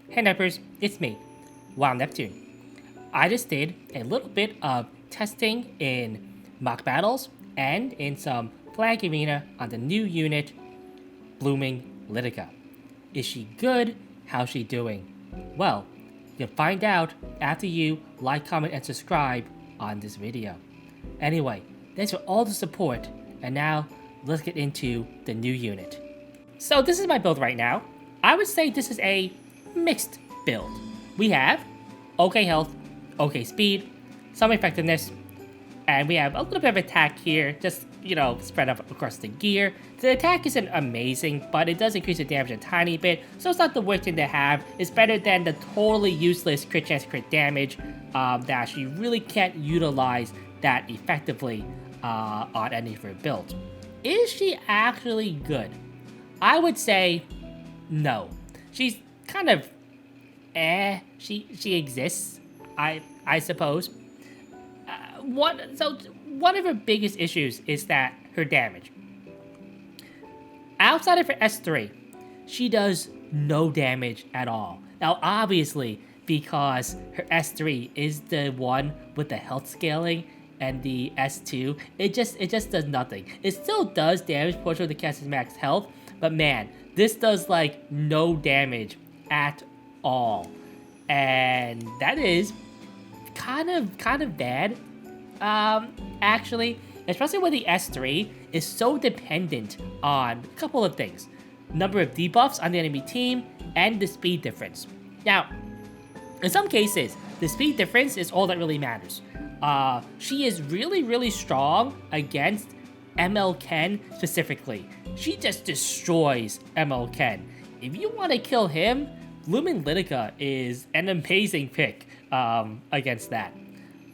Hey Neppers, it's me, Wild Neptune. I just did a little bit of testing in mock battles and in some flag arena on the new unit, Blooming Lidica. Is she good? How's she doing? Well, you'll find out after you like, comment, and subscribe on this video. Anyway, thanks for all the support, and now let's get into the new unit. So this is my build right now. I would say this is a mixed build. We have okay health, okay speed, some effectiveness, and we have a little bit of attack here, just, spread up across the gear. The attack isn't amazing, but it does increase the damage a tiny bit, so it's not the worst thing to have. It's better than the totally useless crit chance crit damage that she really can't utilize that effectively on any of her builds. Is she actually good? I would say no. She's kind of she exists, I suppose. One of her biggest issues is that her damage. Outside of her S3, she does no damage at all. Now, obviously, because her S3 is the one with the health scaling, and the S2, it just does nothing. It still does damage portion of the caster's max health, but man, this does like no damage at all, and that is kind of bad. Actually, especially when the S3 is so dependent on a couple of things: number of debuffs on the enemy team and the speed difference. Now, in some cases, the speed difference is all that really matters. She is really strong against ML Ken specifically. She just destroys ML Ken. If you want to kill him, Blooming Lidica is an amazing pick against that.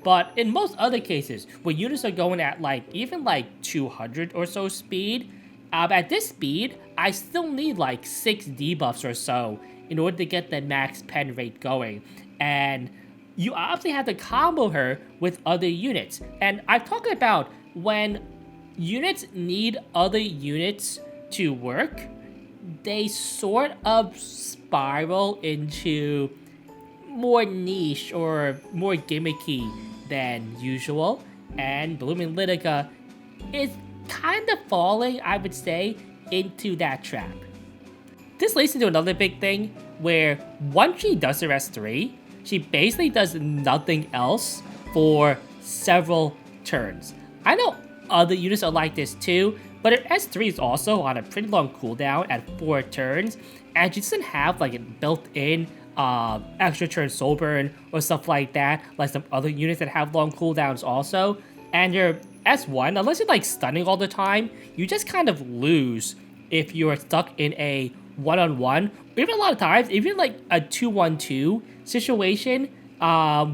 But in most other cases, where units are going at even 200 or so speed, at this speed, I still need 6 debuffs or so in order to get the max pen rate going. And you obviously have to combo her with other units. And I've talked about when units need other units to work, they sort of spiral into more niche or more gimmicky than usual. And Blooming Lidica is kind of falling, I would say, into that trap. This leads into another big thing where once she does her S3, she basically does nothing else for several turns. I know other units are like this too, but her S3 is also on a pretty long cooldown at 4 turns, and she doesn't have a built-in extra turn soul burn or stuff like that, like some other units that have long cooldowns also. And your S1, unless you're stunning all the time, you just kind of lose if you're stuck in a one-on-one, or even a lot of times, even a 2-1-2 situation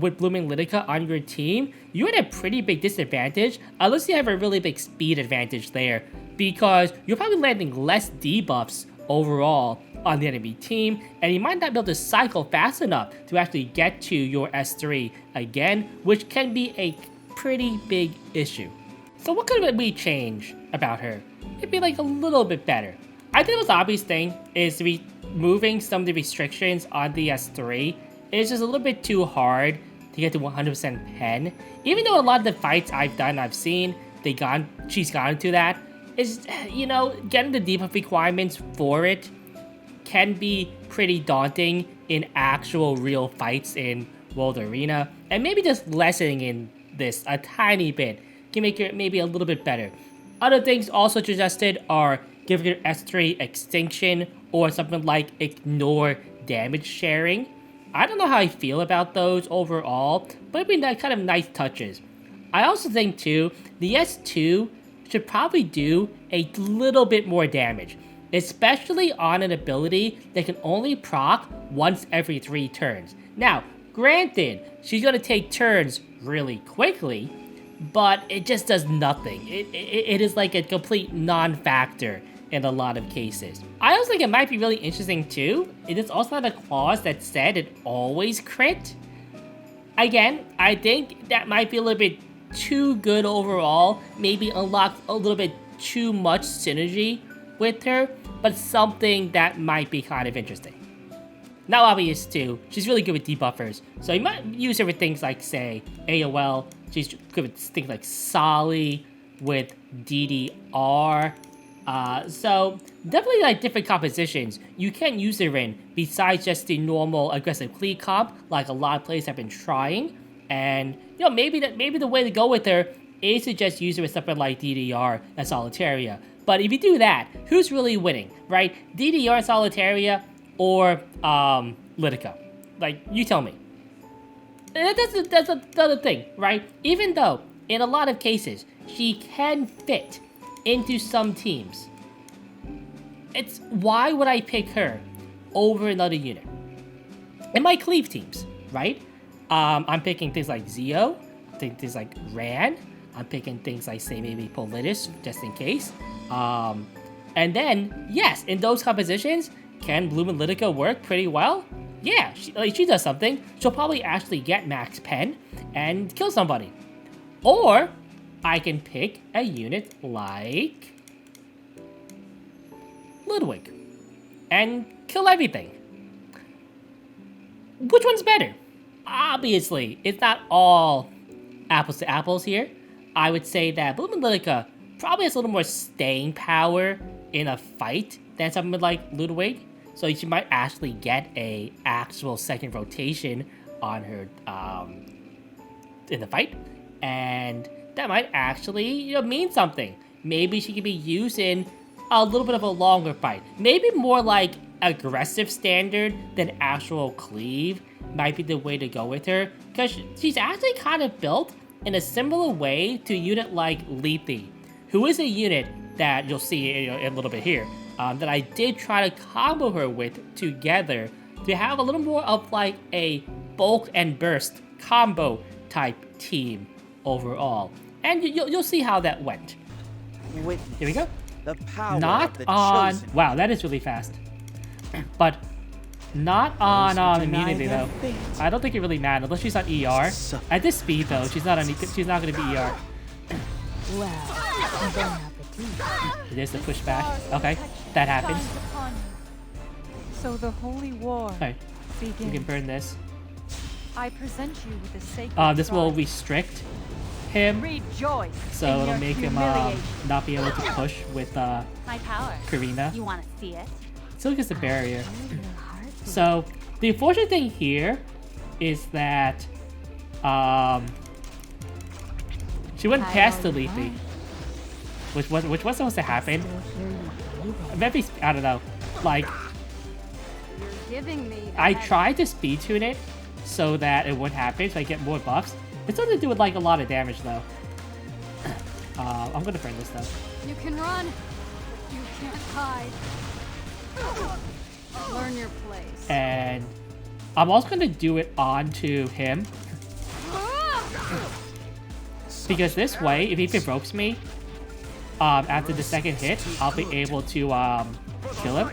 with Blooming Lidica on your team, you're at a pretty big disadvantage unless you have a really big speed advantage there, because you're probably landing less debuffs overall on the enemy team, and you might not be able to cycle fast enough to actually get to your S3 again, which can be a pretty big issue. So what could we change about her? Maybe a little bit better. I think the most obvious thing is removing some of the restrictions on the S3. It's just a little bit too hard to get to 100% pen. Even though a lot of the fights I've seen, she's gone to that. It's, getting the debuff requirements for it can be pretty daunting in actual real fights in World Arena. And maybe just lessening in this a tiny bit can make it maybe a little bit better. Other things also suggested are giving your S3 extinction or something like ignore damage sharing. I don't know how I feel about those overall, but it'd be kind of nice touches. I also think too, the S2 should probably do a little bit more damage, especially on an ability that can only proc once every 3 turns. Now, granted, she's going to take turns really quickly, but it just does nothing. It is like a complete non-factor in a lot of cases. I also think it might be really interesting too. It is also not a clause that said it always crit. Again, I think that might be a little bit too good overall. Maybe unlock a little bit too much synergy with her, but something that might be kind of interesting. Now obvious too, she's really good with debuffers. So you might use her with things like, say, AOL. She's good with things like Solly, with DDR. So definitely like different compositions you can use her in besides just the normal aggressive cleave comp, like a lot of players have been trying. And you know, maybe the way to go with her is to just use her with something like DDR and Solitaria. But if you do that, who's really winning, right? DDR and Solitaria or Lidica? Like, you tell me. And that's another thing, right? Even though in a lot of cases she can fit into some teams, it's why would I pick her over another unit? In my cleave teams, right? I'm picking things like Zeo, things like Ran. I'm picking things like, say, maybe Politis, just in case. And then, yes, in those compositions, can Bloom and Lidica work pretty well? Yeah, she does something. She'll probably actually get max pen and kill somebody. Or I can pick a unit like Ludwig and kill everything. Which one's better? Obviously, it's not all apples to apples here. I would say that Bloom and Lidica probably has a little more staying power in a fight than something like Ludwig. So she might actually get a actual second rotation on her in the fight. And that might actually, you know, mean something. Maybe she could be used in a little bit of a longer fight. Maybe more like aggressive standard than actual cleave might be the way to go with her. Because she's actually kind of built in a similar way to a unit like Lethe, who is a unit that you'll see in a little bit here, that I did try to combo her with together to have a little more of like a bulk and burst combo type team overall. And you'll see how that went. Witness Here we go. the power Not of the on... chosen. Wow, that is really fast. But not on immunity their though. fate. I don't think it really matters unless she's on ER. At this speed though, she's not going to be ER. Well, bon appetit. It is the pushback. Okay, that happens. So the holy war Alright, you can begins. burn this. I present you with a sacred This will shrine. restrict him, Rejoice so in it'll your make him humiliation. not be able to push with My power. Karina. You want to see it? Still gets a barrier. Feel your heartbeat. So the unfortunate thing here is that she went I past the don't Lethe, know. which was supposed to happen. Still hear you breathing. Maybe, I don't know. Like, You're giving me I tried to speed tune it so that it would happen, so I get more buffs. It's something to do with like a lot of damage though. I'm gonna burn this though. You can run. You can't hide. Learn your place. And I'm also gonna do it onto him, because this way, if he provokes me, after the second hit, I'll be able to kill him.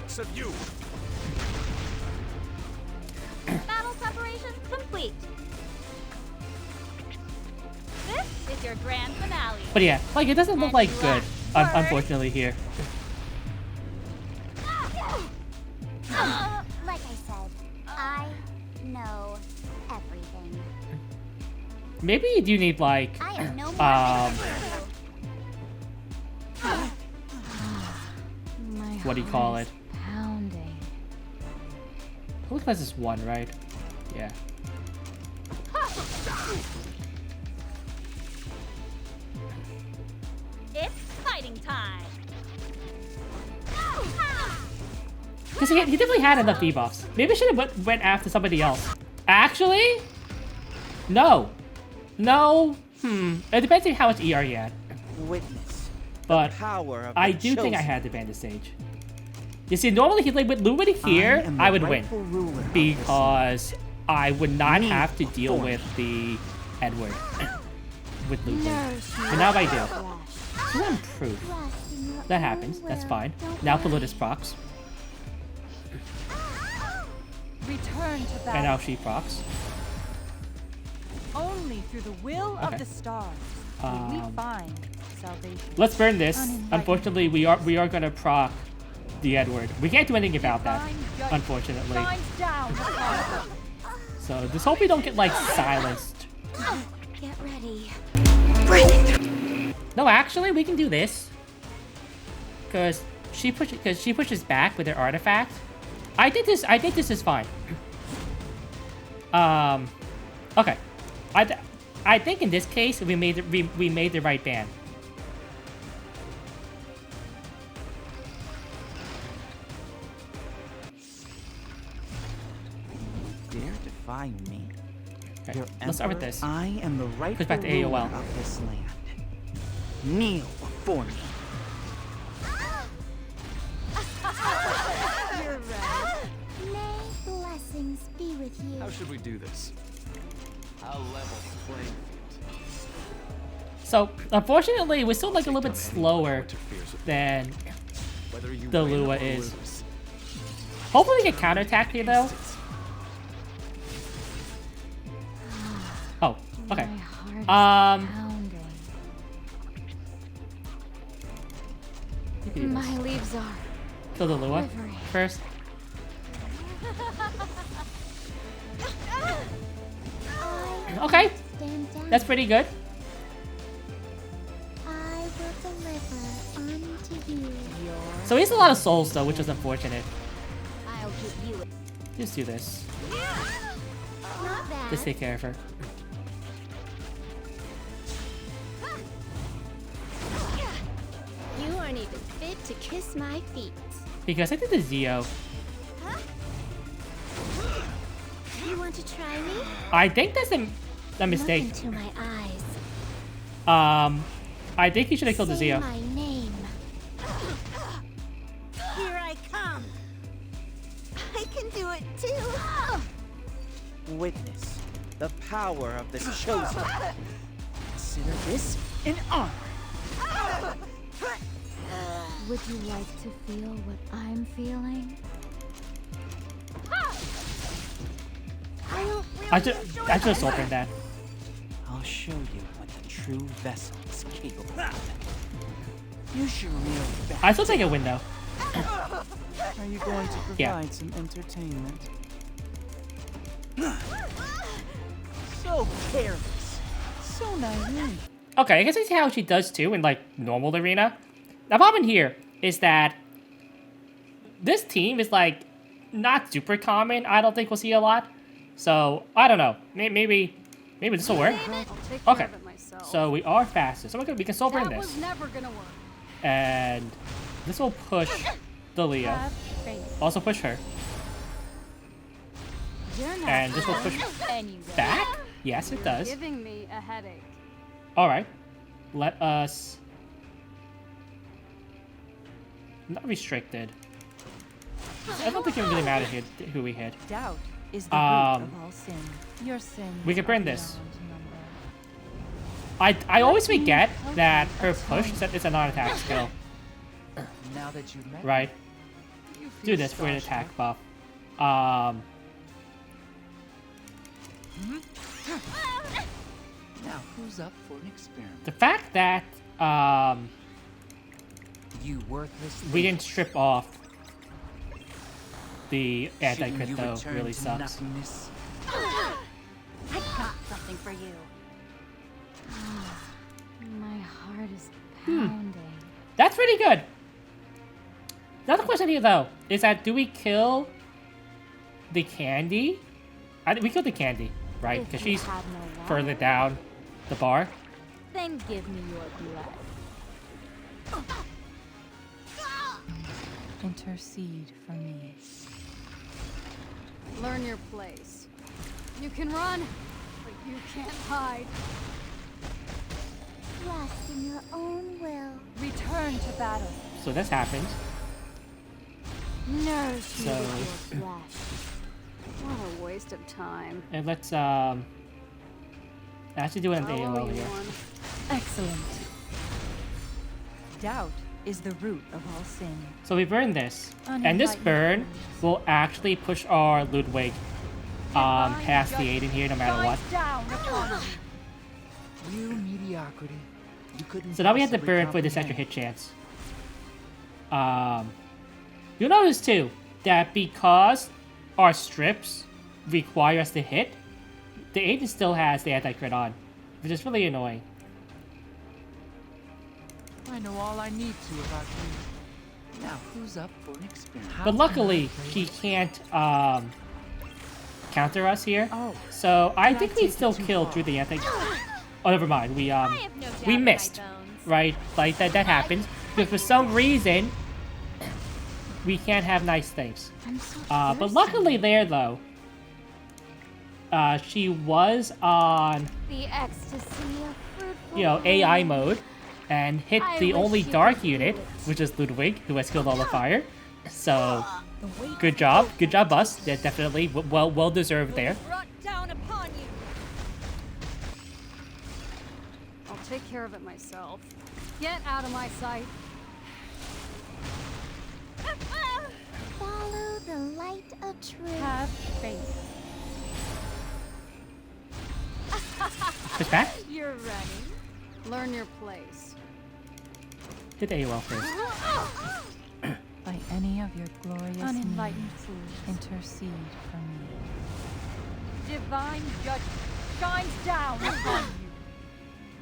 Battle preparations complete. This is your grand finale. But yeah, like it doesn't look like good, unfortunately here. Like I said, I know everything. Maybe you do need like I am no more My what do you call heart it? is Pounding. Looks like this one, right? Yeah. It's fighting time. Because he definitely had enough debuffs. Maybe I should have went after somebody else. Actually? No. No. It depends on how much ER he had. Witness But power of I the do think I chosen. had the Bandit Sage. You see, normally he'd like with Lumity here, am the I would win. rightful ruler of Because I would not Me have to deal forth. with the Edward. With Lumity. Nourish But now if I do. flesh. She's not improved. Rest in your That own happens. That's will. fine. Don't Now worry. Politis procs. Return to And battle. now she procs. Only through the will Okay. of the stars will we Um, find salvation. Let's burn this. Unfortunately, we are gonna proc the Edward. We can't do anything about that, Divine judgment unfortunately. shines down upon them. So just hope we don't get like silenced. Get ready. No, actually, we can do this. Cause she pushes back with her artifact. I think this is fine. Okay. I think in this case we made the right ban. Dare defy me? Okay, Your let's start with emperor, this. I am the rightful back to ruler AOL. of this land. Kneel before me. You're right. May blessings be with you. How should we do this? I'll level the playing field. So unfortunately, we're still like a little bit Take down anyone who slower interferes with me, than whether you the win Lua or is. lose. Hopefully we get counterattacked here though. Oh, okay. My heart is Um, pounding. you can do My this. leaves are Kill the Lua quivering. first. I Okay, stand down. that's pretty good. I will deliver unto you. So he has a lot of souls though, which is unfortunate. I'll give you it. Just do this. Not bad. Just take care of her. You aren't even fit to kiss my feet. Because I think the Zio. You want to try me? I think that's a Look mistake. into my eyes. I think he should have killed the Say Zio. my name. Here I come. I can do it too. Witness the power of the chosen. Consider this an honor. Would you like to feel what I'm feeling? I should have soul burned that. I'll show you what the true vessel is capable of. You should kneel back. I still take a win though. Are you going to provide Yeah. some entertainment? So careless. So naive. Okay, I guess I see how she does too in like normal arena. The problem here is that this team is like not super common. I don't think we'll see a lot. So I don't know. Maybe this will work. I'll take Okay. care of it myself. So we are faster. So we can soul burn that this, was never gonna work. and this will push the Leo. Have faith. Also push her, You're not and this will push anyway. back. Yes, it You're does. giving me a headache. All right, let us. Not restricted. I don't think it really matters here who we hit. Doubt is the root Um, of all sin. Your sin. we could burn this. I always forget that her push is a non-attack skill, Now that you've met right? me, you Do feel this for an starstruck. attack buff. Now who's up for an experiment? The fact that You worthless. we didn't strip off the Shouldn't anti-crit you though return really to sucks. nothingness? I got something for you. My heart is pounding. That's pretty good. Another question here though is that do we kill the candy? We killed the candy, right? If Because you she's had no water, further down the bar. Then give me your blood. Intercede for me. Learn your place. You can run, but you can't hide. Trust in your own will. Return to battle. So this happened. Nourish me So- with your flesh. What a waste of time. And let's actually do it in the I'll owe AOL you here. one. Excellent. Doubt is the root of all sin. So we burn this, and this Unenlightened burn fools. will actually push our Ludwig past the 8 in here no matter what. Shines down upon you. You mediocrity. You couldn't. So now we have to possibly burn for this extra comprehend. hit chance. You'll notice too that because our strips require us to hit, the agent still has the anti-crit on, which is really annoying. I know all I need to about you. Now, who's up for an experiment? But luckily, he can't counter us here. Oh, So I Can I think we take still it too killed far? through the anti. Oh, never mind. We I have no doubt we in my missed, bones. right? Like that happens because for some reason we can't have nice things. I'm so But thirsty. luckily there though, she was on The ecstasy of fruitful AI bloom. mode and hit I the wish only you dark could feel unit, it. which is Ludwig, who has killed all the fire. So The weight good job, us. Yeah, definitely well deserved there. Brought down upon you. I'll take care of it myself. Get out of my sight. follow the light of truth. Have faith. Push back. You're ready. Learn your place. Hit the AOL first. By any of your glorious Unenlightened means, fools. intercede for me. Divine judgment shines down upon you.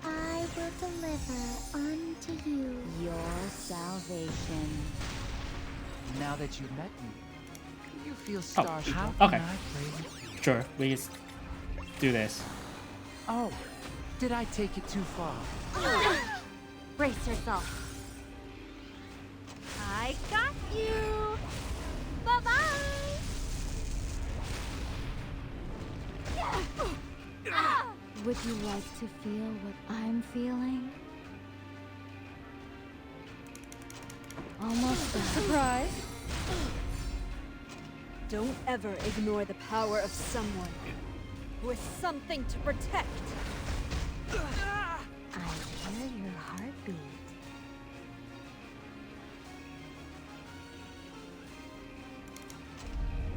I will deliver unto you. Your salvation. now that you've met me, you feel Oh, starstruck. How okay. can I play with you? Sure, we just do this. Oh, did I take it too far? Brace yourself. I got you. Bye-bye. Would you like to feel what I'm feeling? Almost there. Surprise! Don't ever ignore the power of someone who has something to protect. I hear your heartbeat.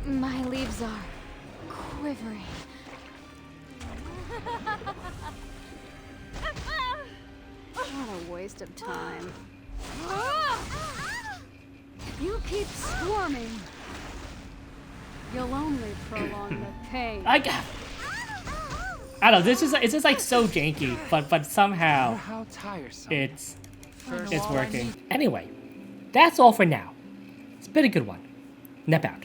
My leaves are quivering. What a waste of time. You keep swarming. You'll only prolong the pain. I don't know. This is it's just like so janky, but Oh, somehow how tiresome. it's First, it's all I working. need- Anyway, that's all for now. It's been a good one. Nep out.